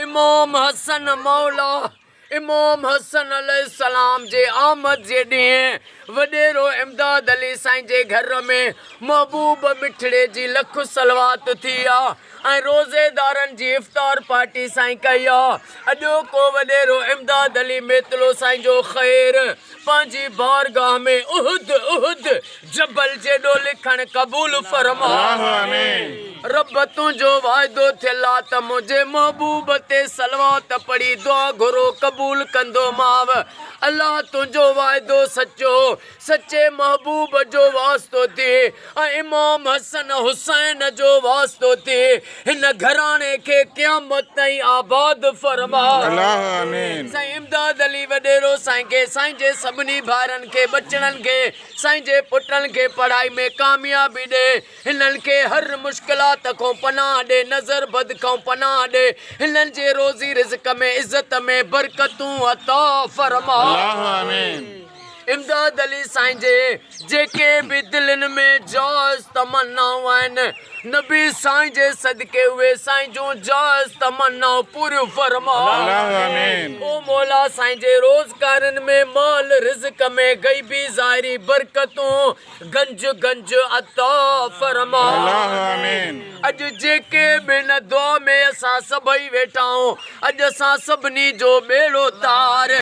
इमाम हसन मौला इमाम हसन अलैहिस्सलाम जे आमद जे ॾींहुं वॾेरो इमदाद अली साईं जे घर में महबूब मिठड़े जी लख सलवात थी आहे ऐं रोज़ेदारनि जी इफ़्तार पार्टी साईं कई आहे। अॼोको वॾेरो इमदाद अली मेतलो साईं जो ख़ैर पंहिंजी बारगाह में उहुद उहुद जबल जेॾो लिखण क़बूल फरमा। रब तुंहिंजो वाइदो थियल आहे त मुंहिंजे महबूब ते सलवात पढ़ी दुआ घुरो क़बूल कंदो माव। अल्लाह तुंहिंजो वाइदो सचो सचे महबूब जो वास्तो थिए ऐं इमाम हसन हुसैन जो वास्तो थिए हिन घराणे खे क़यामत ताईं आबाद फरमा। साईं इमदाद अली वॾेरो साईं खे साईं जे सभिनी भाइरनि खे बचड़नि खे साईं जे पुटनि खे पढ़ाई में कामयाबी ॾे हिननि खे हर मुश्किलात खां पनाह ॾे नज़र बद खां पनाह ॾे हिननि जे रोज़ी रिज़्क में इज़त में बरकतूं अता फरमा। इमदाद अली साईं जे जेके बि दिलनि में जाइज़ तमन्नाऊं आहिनि नबी साईं जे सदके उहे साईं जूं जाइज़ तमन्नाऊं पूरियूं फरमा। ओ मौला साईं जे रोज़गारनि में माल रिज़्क में गैबी ज़ाहिरी बरकतूं गंज गंज अता फरमा। अॼु जेके बि न दुआ में असां सभई वेठा आहियूं अॼु असां सभिनी जो बेड़ो तार